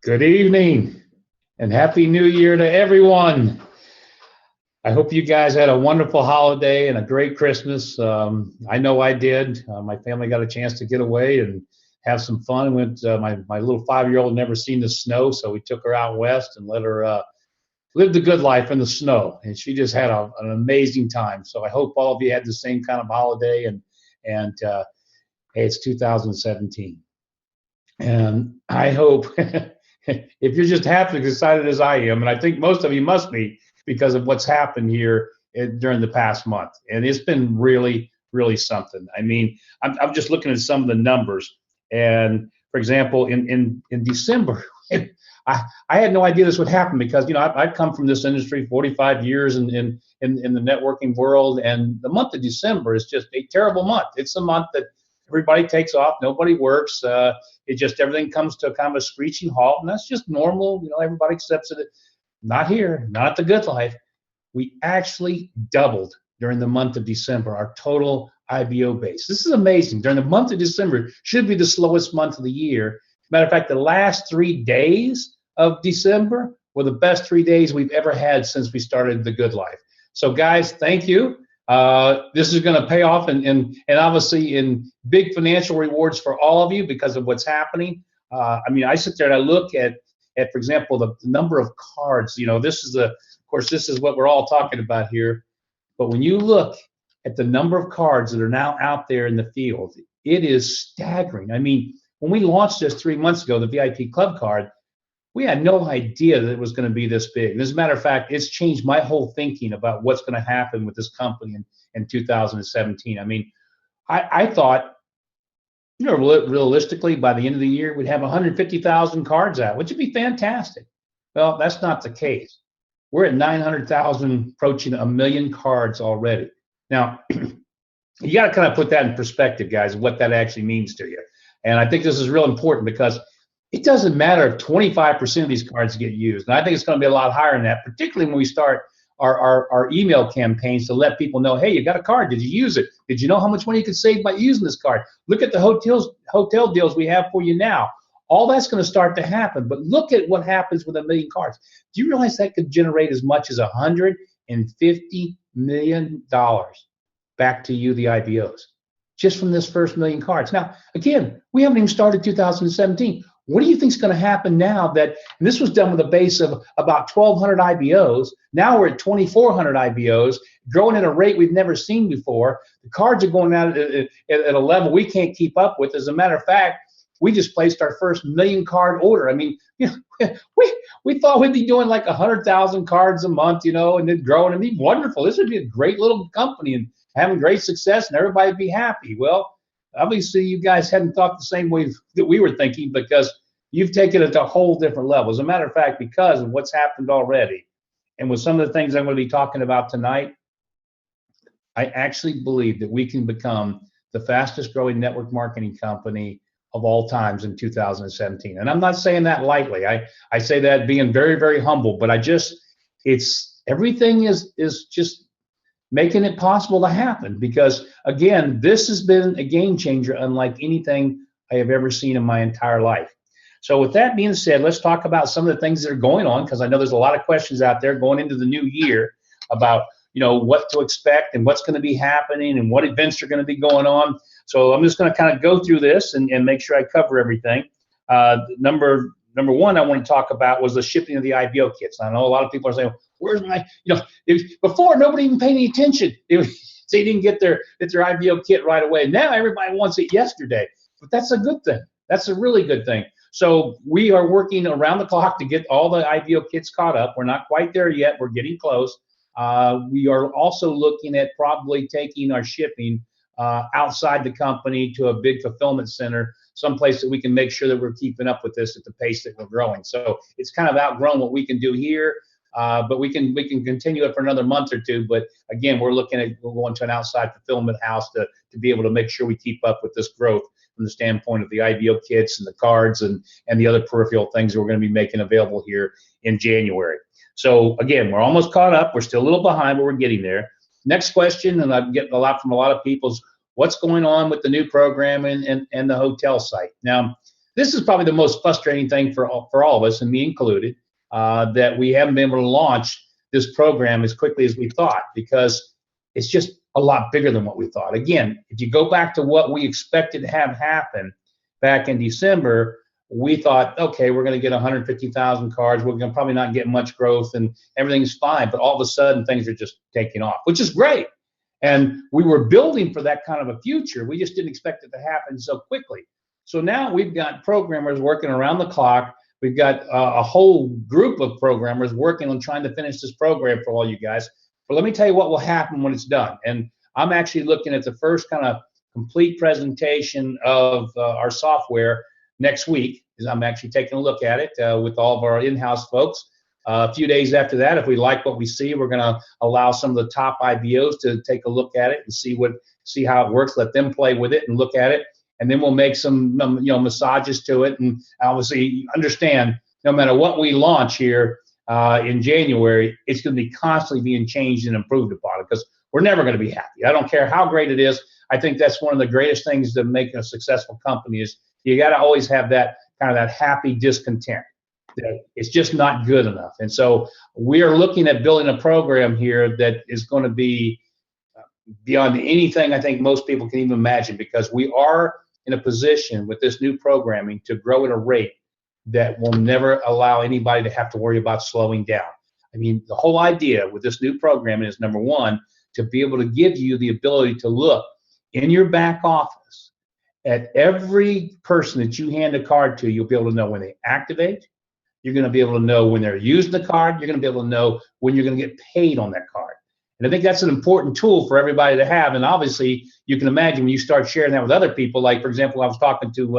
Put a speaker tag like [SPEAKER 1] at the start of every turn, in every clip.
[SPEAKER 1] Good evening and Happy New Year to everyone. I hope you guys had a wonderful holiday and a great Christmas. I know I did. My family got a chance to get away and have some fun. My little 5-year-old never seen the snow, so we took her out west and let her live the good life in the snow. And she just had an amazing time. So I hope all of you had the same kind of holiday. And hey, it's 2017. And I hope if you're just half as excited as I am, and I think most of you must be because of what's happened here during the past month. And it's been really, really something. I mean, I'm just looking at some of the numbers. And for example, in December, I had no idea this would happen because, I've come from this industry 45 years in the networking world. And the month of December is just a terrible month. It's a month that everybody takes off, nobody works. It just everything comes to a kind of a screeching halt, and that's just normal. Everybody accepts it. Not here, not at the Good Life. We actually doubled during the month of December our total IBO base. This is amazing. During the month of December, should be the slowest month of the year. Matter of fact, the last 3 days of December were the best 3 days we've ever had since we started the Good Life. So, guys, thank you. This is going to pay off and obviously in big financial rewards for all of you because of what's happening. I sit there and I look at for example, the number of cards. Of course, this is what we're all talking about here. But when you look at the number of cards that are now out there in the field, it is staggering. I mean, when we launched this 3 months ago, the VIP Club card, we had no idea that it was going to be this big. And as a matter of fact, it's changed my whole thinking about what's going to happen with this company in 2017. I mean, I thought, realistically, by the end of the year, we'd have 150,000 cards out, which would be fantastic. Well, that's not the case. We're at 900,000, approaching 1 million cards already. Now, you got to kind of put that in perspective, guys, what that actually means to you. And I think this is real important because it doesn't matter if 25% of these cards get used. And I think it's going to be a lot higher than that, particularly when we start our email campaigns to let people know, hey, you got a card. Did you use it? Did you know how much money you could save by using this card? Look at the hotel deals we have for you now. All that's going to start to happen. But look at what happens with 1 million cards. Do you realize that could generate as much as $150 million back to you, the IBOs, just from this first 1 million cards? Now, again, we haven't even started 2017. What do you think is going to happen now that, and this was done with a base of about 1,200 IBOs. Now we're at 2,400 IBOs, growing at a rate we've never seen before. The cards are going out at a level we can't keep up with. As a matter of fact, we just placed our first 1 million card order. I mean, we thought we'd be doing like 100,000 cards a month, and then growing and be wonderful. This would be a great little company and having great success, and everybody'd be happy. Well, obviously, you guys hadn't thought the same way that we were thinking because you've taken it to a whole different level. As a matter of fact, because of what's happened already, and with some of the things I'm going to be talking about tonight, I actually believe that we can become the fastest growing network marketing company of all times in 2017. And I'm not saying that lightly. I say that being very, very humble, but everything is just making it possible to happen because, again, this has been a game changer unlike anything I have ever seen in my entire life. So with that being said, let's talk about some of the things that are going on because I know there's a lot of questions out there going into the new year about, what to expect and what's going to be happening and what events are going to be going on. So I'm just going to kind of go through this and make sure I cover everything. Number one I want to talk about was the shipping of the IBO kits. I know a lot of people are saying, where's my, before nobody even paid any attention. They didn't get their IBO kit right away. Now everybody wants it yesterday, but that's a good thing. That's a really good thing. So we are working around the clock to get all the IBO kits caught up. We're not quite there yet. We're getting close. We are also looking at probably taking our shipping outside the company to a big fulfillment center, someplace that we can make sure that we're keeping up with this at the pace that we're growing. So it's kind of outgrown what we can do here, but we can continue it for another month or two. But again, we're going to an outside fulfillment house to be able to make sure we keep up with this growth from the standpoint of the IBO kits and the cards and the other peripheral things that we're going to be making available here in January. So again, we're almost caught up. We're still a little behind, but we're getting there. Next question, and I'm getting a lot from a lot of people, is what's going on with the new program and the hotel site. Now, this is probably the most frustrating thing for all of us, and me included, that we haven't been able to launch this program as quickly as we thought, because it's just a lot bigger than what we thought. Again, if you go back to what we expected to have happen back in December, we thought, okay, we're going to get 150,000 cards. We're going to probably not get much growth and everything's fine. But all of a sudden, things are just taking off, which is great. And we were building for that kind of a future. We just didn't expect it to happen so quickly. So now we've got programmers working around the clock. We've got a whole group of programmers working on trying to finish this program for all you guys. But let me tell you what will happen when it's done. And I'm actually looking at the first kind of complete presentation of our software next week. I'm actually taking a look at it with all of our in-house folks. A few days after that, if we like what we see, we're going to allow some of the top IBOs to take a look at it and see how it works. Let them play with it and look at it, and then we'll make some massages to it. And obviously, understand no matter what we launch here in January, it's going to be constantly being changed and improved upon it, because we're never going to be happy. I don't care how great it is. I think that's one of the greatest things to make a successful company is you got to always have that kind of that happy discontent. That it's just not good enough. And so we are looking at building a program here that is going to be beyond anything I think most people can even imagine, because we are in a position with this new programming to grow at a rate that will never allow anybody to have to worry about slowing down. I mean, the whole idea with this new program is, number one, to be able to give you the ability to look in your back office at every person that you hand a card to. You'll be able to know when they activate. You're going to be able to know when they're using the card. You're going to be able to know when you're going to get paid on that card. And I think that's an important tool for everybody to have. And obviously, you can imagine when you start sharing that with other people, like, for example, I was talking to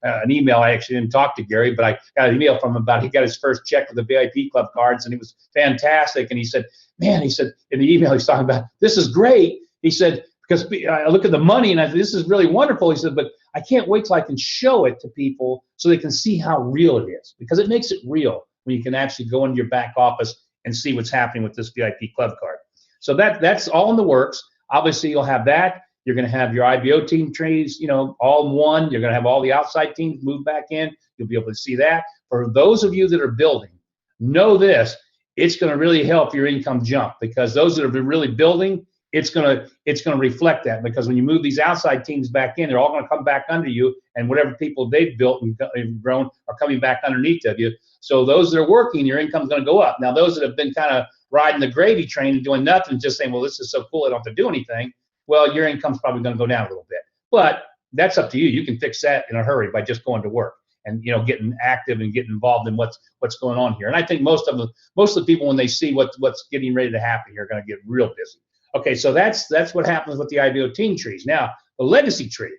[SPEAKER 1] an email. I actually didn't talk to Gary, but I got an email from him about he got his first check with the VIP club cards, and it was fantastic. And he said, man, he said in the email he's talking about, this is great. He said, because I look at the money and I said, this is really wonderful. He said, but I can't wait till I can show it to people so they can see how real it is, because it makes it real when you can actually go into your back office and see what's happening with this VIP club card. So that's all in the works. Obviously, you'll have that. You're going to have your IBO team trees, all in one. You're going to have all the outside teams move back in. You'll be able to see that. For those of you that are building, know this: it's going to really help your income jump, because those that have been really building, it's going to reflect that, because when you move these outside teams back in, they're all going to come back under you, and whatever people they've built and grown are coming back underneath of you. So those that are working, your income's going to go up. Now, those that have been kind of riding the gravy train and doing nothing, just saying, well, this is so cool, I don't have to do anything, well, your income's probably going to go down a little bit. But that's up to you. You can fix that in a hurry by just going to work and getting active and getting involved in what's going on here. And I think most of the people, when they see what's getting ready to happen here, are going to get real busy. Okay, so that's what happens with the IBO team trees. Now, the legacy tree.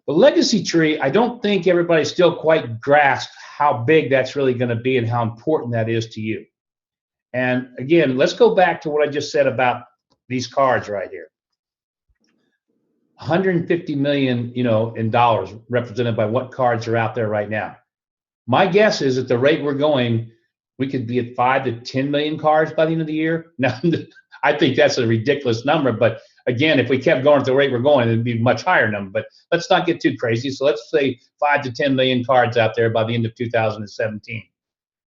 [SPEAKER 1] The legacy tree, I don't think everybody still quite grasped how big that's really going to be and how important that is to you. And again, let's go back to what I just said about these cards right here. 150 million, in dollars, represented by what cards are out there right now. My guess is at the rate we're going, we could be at 5 to 10 million cards by the end of the year. Now, I think that's a ridiculous number, but again, if we kept going at the rate we're going, it'd be a much higher number. But let's not get too crazy. So let's say 5 to 10 million cards out there by the end of 2017.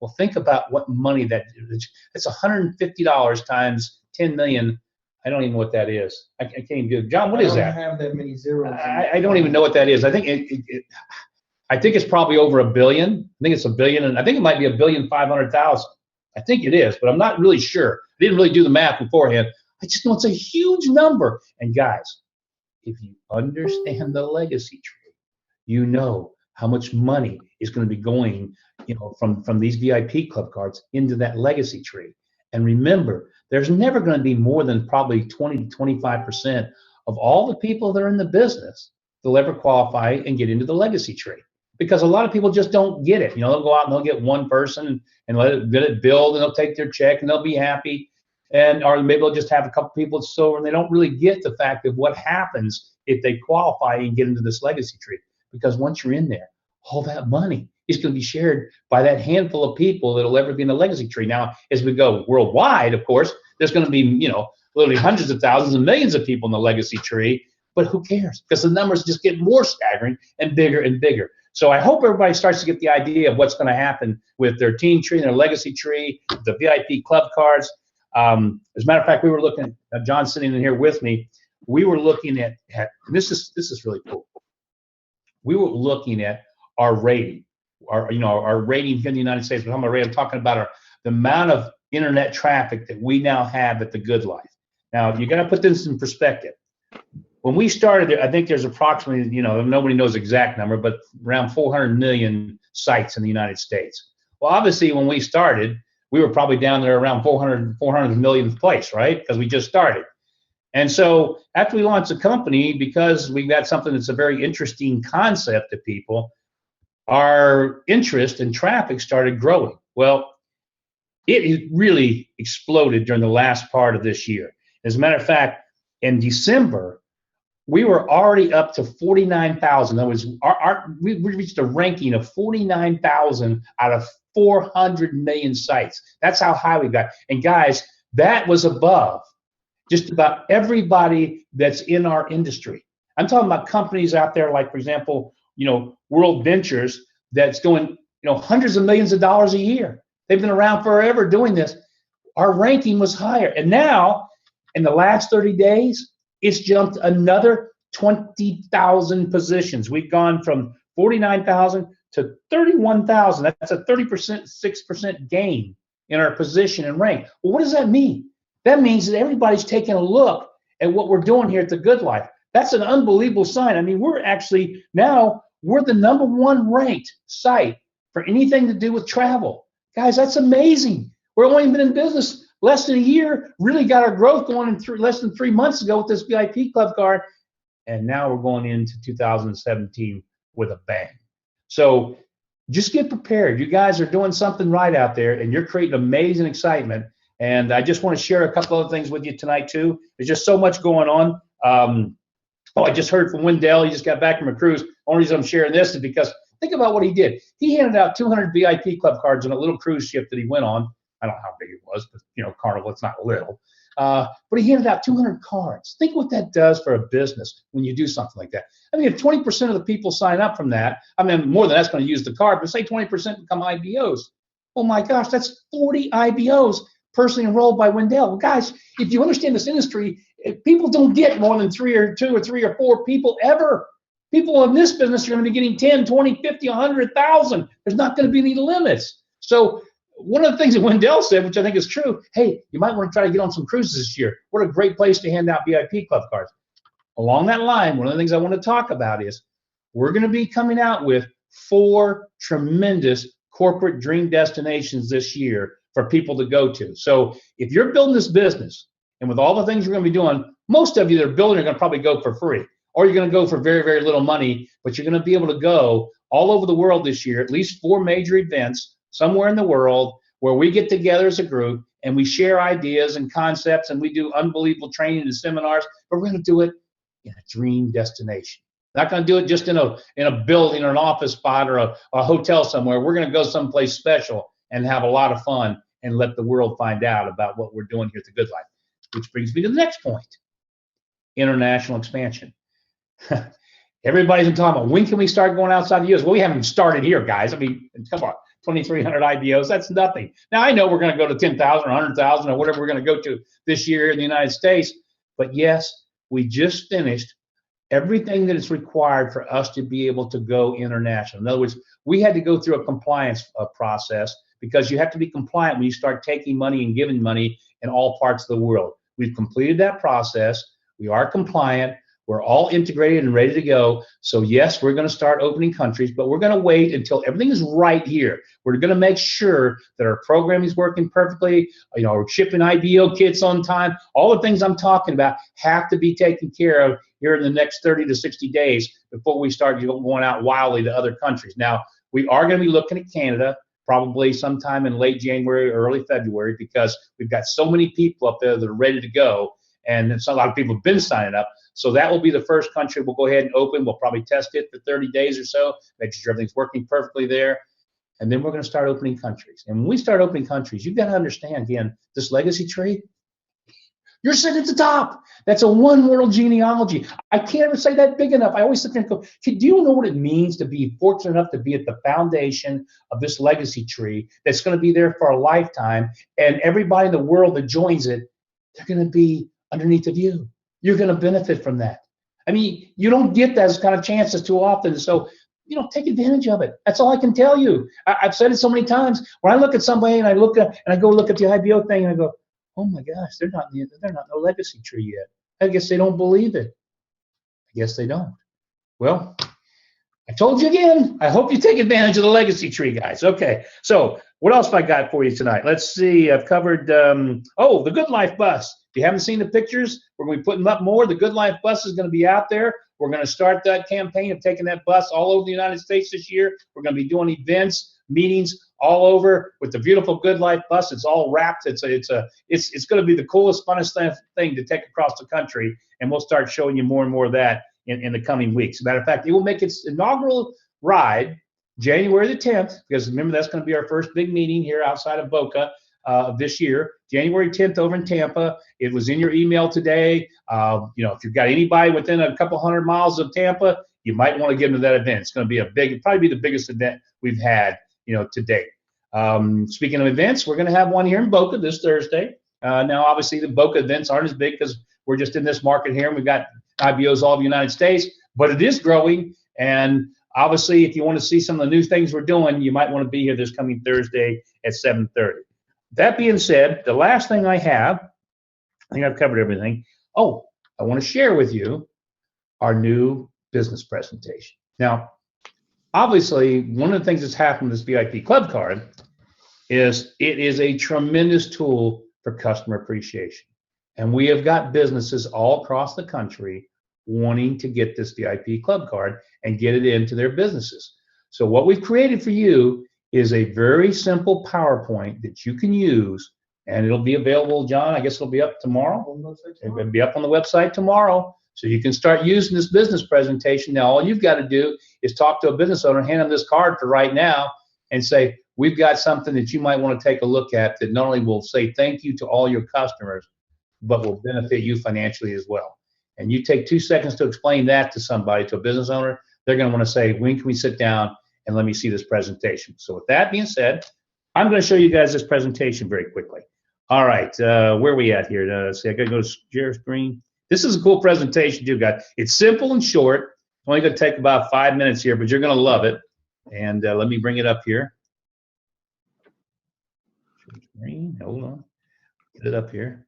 [SPEAKER 1] Well, think about what money that is. It's $150 times 10 million. I don't even know what that is. I can't even do it. John, what is that?
[SPEAKER 2] I don't have that many zeros.
[SPEAKER 1] I don't even know what that is. I think I think it's probably over $1 billion. I think it's $1 billion, and I think it might be $1,500,000,000. I think it is, but I'm not really sure. I didn't really do the math beforehand. I just know it's a huge number. And guys, if you understand the legacy tree, you know how much money is going to be going, from these VIP club cards into that legacy tree. And remember, there's never going to be more than probably 20 to 25% of all the people that are in the business that'll ever qualify and get into the legacy tree. Because a lot of people just don't get it. They'll go out and they'll get one person and let it build, and they'll take their check and they'll be happy. Or maybe they'll just have a couple people that's silver, and they don't really get the fact of what happens if they qualify and get into this legacy tree. Because once you're in there, all that money is going to be shared by that handful of people that'll ever be in the legacy tree. Now, as we go worldwide, of course, there's going to be, literally hundreds of thousands and millions of people in the legacy tree. but who cares? Because the numbers just get more staggering and bigger and bigger. So I hope everybody starts to get the idea of what's going to happen with their team tree and their legacy tree, the VIP club cards. As a matter of fact, we were looking at John sitting in here with me. We were looking at and this is really cool. We were looking at our rating, our rating here in the United States. I'm talking about the amount of internet traffic that we now have at the Good Life. Now you got to put this in perspective. When we started, I think there's approximately, nobody knows the exact number, but around 400 million sites in the United States. Well, obviously, when we started, we were probably down there around 400 millionth place, right? Because we just started. And so after we launched the company, because we got something that's a very interesting concept to people, our interest in traffic started growing. Well, it really exploded during the last part of this year. As a matter of fact, in December, we were already up to 49,000. That was we reached a ranking of 49,000 out of 400 million sites. That's how high we got. And guys, that was above just about everybody that's in our industry. I'm talking about companies out there like, for example, World Ventures that's doing, hundreds of millions of dollars a year. They've been around forever doing this. Our ranking was higher. And now, in the last 30 days, it's jumped another 20,000 positions. We've gone from 49,000 to 31,000. That's a 6% gain in our position and rank. Well, what does that mean? That means that everybody's taking a look at what we're doing here at the Good Life. That's an unbelievable sign. I mean, we're the #1 ranked site for anything to do with travel. Guys, that's amazing. We're only been in business less than a year, really got our growth going in less than 3 months ago with this VIP club card, and now we're going into 2017 with a bang. So just get prepared. You guys are doing something right out there, and you're creating amazing excitement. And I just want to share a couple other things with you tonight, too. There's just so much going on. I just heard from Wendell. He just got back from a cruise. Only reason I'm sharing this is because think about what he did. He handed out 200 VIP club cards on a little cruise ship that he went on. I don't know how big it was, but Carnival, it's not little. But he handed out 200 cards. Think what that does for a business when you do something like that. I mean, if 20% of the people sign up from that, I mean, more than that's going to use the card, but say 20% become IBOs. Oh my gosh, that's 40 IBOs personally enrolled by Wendell. Well, guys, if you understand this industry, people don't get more than 3 or 2 or 3 or 4 people ever. People in this business are going to be getting 10, 20, 50, 100,000. There's not going to be any limits. So one of the things that Wendell said, which I think is true, hey, you might want to try to get on some cruises this year. What a great place to hand out VIP club cards. Along that line, one of the things I want to talk about is we're going to be coming out with 4 tremendous corporate dream destinations this year for people to go to. So if you're building this business, and with all the things you're going to be doing, most of you that are building are going to probably go for free, or you're going to go for very, very little money, but you're going to be able to go all over the world this year, at least 4 major events somewhere in the world where we get together as a group and we share ideas and concepts and we do unbelievable training and seminars, but we're going to do it in a dream destination. Not going to do it just in a building or an office spot or a hotel somewhere. We're going to go someplace special and have a lot of fun and let the world find out about what we're doing here at the Good Life. Which brings me to the next point, international expansion. Everybody's been talking about when can we start going outside the U.S. Well, we haven't started here, guys. I mean, come on, 2,300 IBOs, that's nothing. Now, I know we're going to go to 10,000 or 100,000 or whatever we're going to go to this year in the United States. But yes, we just finished everything that is required for us to be able to go international. In other words, we had to go through a compliance process because you have to be compliant when you start taking money and giving money in all parts of the world. We've completed that process. We are compliant. We're all integrated and ready to go. So yes, we're going to start opening countries, but we're going to wait until everything is right here. We're going to make sure that our program is working perfectly. We're shipping IBO kits on time. All the things I'm talking about have to be taken care of here in the next 30 to 60 days before we start going out wildly to other countries. Now, we are going to be looking at Canada probably sometime in late January or early February because we've got so many people up there that are ready to go, and a lot of people have been signing up. So that will be the first country we'll go ahead and open. We'll probably test it for 30 days or so, make sure everything's working perfectly there. And then we're going to start opening countries. And when we start opening countries, you've got to understand, again, this legacy tree, You're sitting at the top. That's a one world genealogy. I can't ever say that big enough. I always sit there and go, do you know what it means to be fortunate enough to be at the foundation of this legacy tree that's going to be there for a lifetime, and everybody in the world that joins it, they're going to be underneath of you. You're going to benefit from that. I mean, you don't get those kind of chances too often. So, take advantage of it. That's all I can tell you. I've said it so many times. When I look at somebody and I go look at the IBO thing and I go, oh my gosh, they're not no legacy tree yet. I guess they don't believe it. I guess they don't. Well, I told you again. I hope you take advantage of the legacy tree, guys. Okay, so what else have I got for you tonight? Let's see. I've covered, the GoodLife bus. If you haven't seen the pictures, we're going to be putting up more. The GoodLife bus is going to be out there. We're going to start that campaign of taking that bus all over the United States this year. We're going to be doing events, meetings all over with the beautiful GoodLife bus. It's all wrapped. It's going to be the coolest, funnest thing to take across the country, and we'll start showing you more and more of that in the coming weeks. As a matter of fact, it will make its inaugural ride January the 10th, because remember, that's going to be our first big meeting here outside of Boca this year, January 10th over in Tampa. It was in your email today. If you've got anybody within a couple hundred miles of Tampa, you might want to get into that event. It's going to be probably be the biggest event we've had, to date. Speaking of events, we're going to have one here in Boca this Thursday. Now, obviously, the Boca events aren't as big because we're just in this market here, and we've got IBOs all over the United States, but it is growing. And obviously, if you want to see some of the new things we're doing, you might want to be here this coming Thursday at 7:30. That being said, the last thing I have, I think I've covered everything. Oh, I want to share with you our new business presentation. Now, obviously, one of the things that's happened with this VIP Club card is it is a tremendous tool for customer appreciation. And we have got businesses all across the country wanting to get this VIP Club card and get it into their businesses. So what we've created for you is a very simple PowerPoint that you can use, and it'll be available, John, I guess it'll be up tomorrow. It'll be up on the website tomorrow. So you can start using this business presentation. Now, all you've got to do is talk to a business owner, hand them this card for right now, and say, we've got something that you might want to take a look at that not only will say thank you to all your customers, but will benefit you financially as well. And you take 2 seconds to explain that to somebody, to a business owner, they're going to want to say, when can we sit down and let me see this presentation? So with that being said, I'm going to show you guys this presentation very quickly. All right, where are we at here? Let's see, I got to go to share screen. This is a cool presentation too, guys. It's simple and short. It's only going to take about 5 minutes here, but you're going to love it. And let me bring it up here. Share screen, hold on. Get it up here.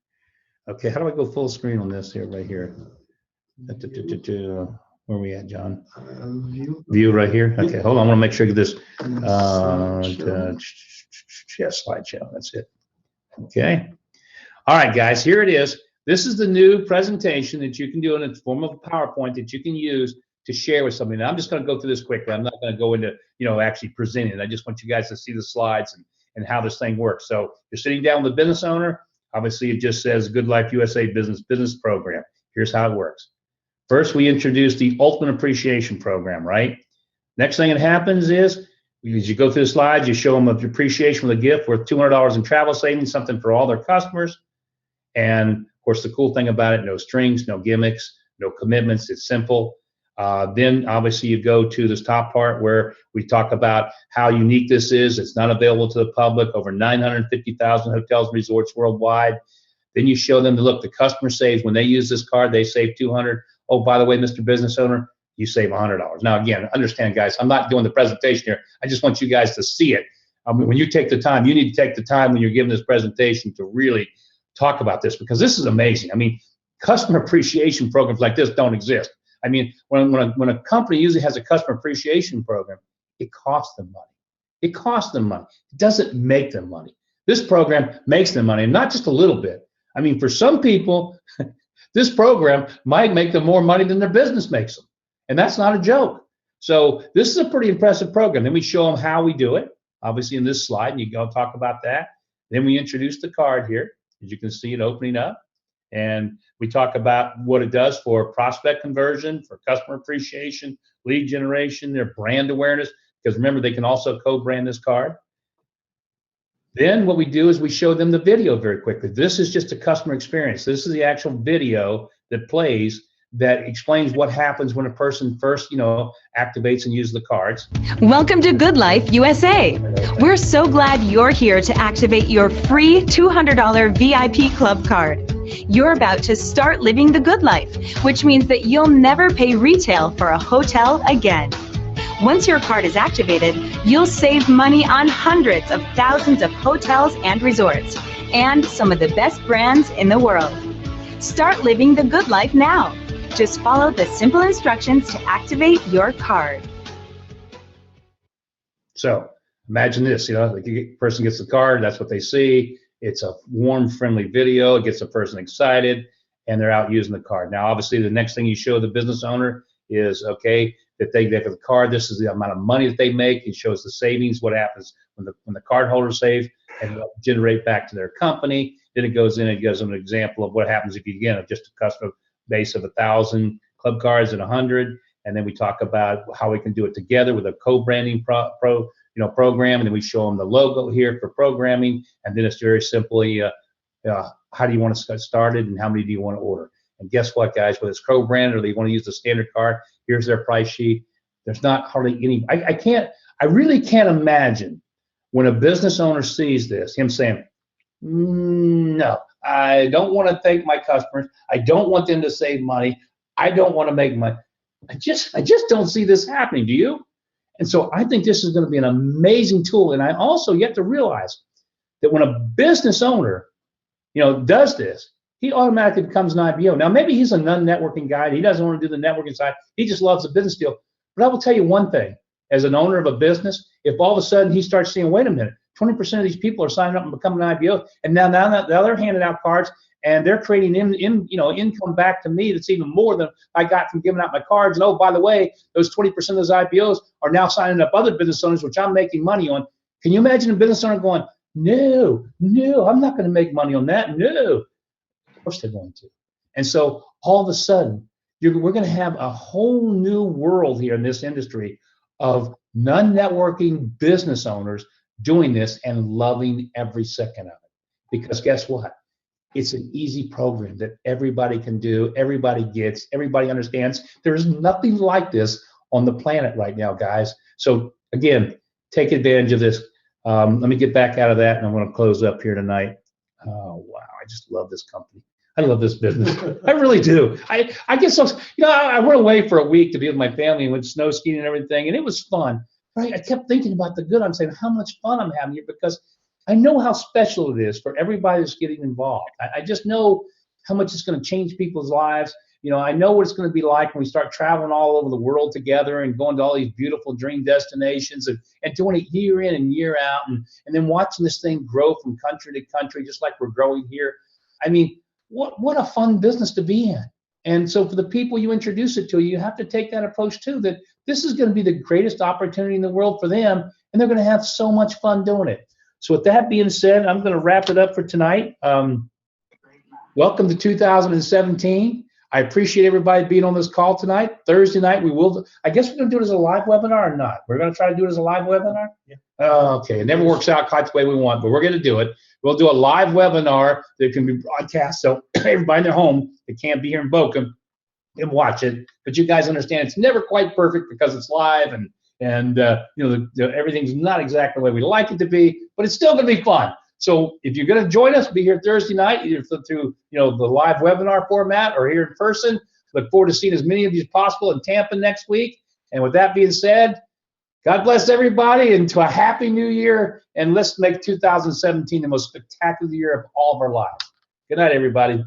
[SPEAKER 1] Okay, how do I go full screen on this here, right here? Where are we at, John? View right here. Okay, hold on. I want to make sure I get this. Yeah, slideshow. That's it. Okay. All right, guys. Here it is. This is the new presentation that you can do in the form of a PowerPoint that you can use to share with somebody. Now, I'm just going to go through this quickly. I'm not going to go into, actually presenting it. I just want you guys to see the slides and how this thing works. So you're sitting down with a business owner. Obviously, it just says GoodLife USA Business Program. Here's how it works. First, we introduce the Ultimate Appreciation Program, right? Next thing that happens is, as you go through the slides, you show them of appreciation with a gift worth $200 in travel savings, something for all their customers. And, of course, the cool thing about it, no strings, no gimmicks, no commitments. It's simple. Then, obviously, you go to this top part where we talk about how unique this is. It's not available to the public. Over 950,000 hotels and resorts worldwide. Then you show them, look, the customer saves. When they use this card, they save $200. Oh, by the way, Mr. Business Owner, you save $100. Now, again, understand, guys, I'm not doing the presentation here. I just want you guys to see it. When you take the time, you need to take the time when you're giving this presentation to really talk about this, because this is amazing. I mean, customer appreciation programs like this don't exist. I mean, when a company usually has a customer appreciation program, it costs them money. It costs them money. It doesn't make them money. This program makes them money, and not just a little bit. I mean, for some people, this program might make them more money than their business makes them. And that's not a joke. So this is a pretty impressive program. Then we show them how we do it, obviously in this slide, and you go talk about that. Then we introduce the card here, as you can see it opening up. And we talk about what it does for prospect conversion, for customer appreciation, lead generation, their brand awareness, because remember, they can also co-brand this card. Then what we do is we show them the video very quickly. This is just a customer experience. This is the actual video that plays that explains what happens when a person first, activates and uses the cards.
[SPEAKER 2] Welcome to GoodLife USA. We're so glad you're here to activate your free $200 VIP club card. You're about to start living the good life, which means that you'll never pay retail for a hotel again. Once your card is activated, you'll save money on hundreds of thousands of hotels and resorts, and some of the best brands in the world. Start living the good life now. Just follow the simple instructions to activate your card.
[SPEAKER 1] So imagine this, the person gets the card, that's what they see. It's a warm, friendly video. It gets the person excited, and they're out using the card. Now, obviously, the next thing you show the business owner is, okay, that they get the card. This is the amount of money that they make. It shows the savings, what happens when the card holder save, and it'll generate back to their company. Then it goes in and gives them an example of what happens if you, again, just a customer base of 1,000 club cards and 100. And then we talk about how we can do it together with a co-branding program. And then we show them the logo here for programming. And then it's very simply, how do you want to get started and how many do you want to order? And guess what, guys? Whether it's co-branded or they want to use the standard card, here's their price sheet. There's not hardly any. I really can't imagine when a business owner sees this, him saying, no, I don't want to thank my customers. I don't want them to save money. I don't want to make money. I just don't see this happening. Do you? And so I think this is going to be an amazing tool. And I also, you have to realize that when a business owner, does this, he automatically becomes an IBO. Now, maybe he's a non-networking guy. And he doesn't want to do the networking side. He just loves the business deal. But I will tell you one thing. As an owner of a business, if all of a sudden he starts seeing, wait a minute, 20% of these people are signing up and becoming an IBO, and now they're handing out cards, and they're creating income back to me that's even more than I got from giving out my cards. And oh, by the way, those 20% of those IBOs are now signing up other business owners, which I'm making money on. Can you imagine a business owner going, no, I'm not going to make money on that. No. Of course they're going to. And so all of a sudden, we're going to have a whole new world here in this industry of non-networking business owners doing this and loving every second of it. Because guess what? It's an easy program that everybody can do, everybody gets, everybody understands. There's nothing like this on the planet right now, guys. So again, take advantage of this. Let me get back out of that, and I'm going to close up here tonight. Oh, wow. I just love this company. I love this business. I really do. I guess I went away for a week to be with my family and went snow skiing and everything, and it was fun. Right? I kept thinking about the good. I'm saying how much fun I'm having here because I know how special it is for everybody that's getting involved. I just know how much it's going to change people's lives. I know what it's going to be like when we start traveling all over the world together and going to all these beautiful dream destinations and doing it year in and year out and then watching this thing grow from country to country just like we're growing here. I mean, what a fun business to be in. And so for the people you introduce it to, you have to take that approach too, that this is going to be the greatest opportunity in the world for them, and they're going to have so much fun doing it. So with that being said, I'm going to wrap it up for tonight. Welcome to 2017. I appreciate everybody being on this call tonight. Thursday night, I guess we're going to do it as a live webinar or not? We're going to try to do it as a live webinar? Yeah. Okay, it never works out quite the way we want, but we're going to do it. We'll do a live webinar that can be broadcast so everybody in their home that can't be here in Boca can watch it. But you guys understand it's never quite perfect because it's live and everything's not exactly the way we like it to be, but it's still going to be fun. So if you're going to join us, be here Thursday night, either through the live webinar format or here in person. Look forward to seeing as many of you as possible in Tampa next week. And with that being said, God bless everybody and to a happy new year. And let's make 2017 the most spectacular year of all of our lives. Good night, everybody.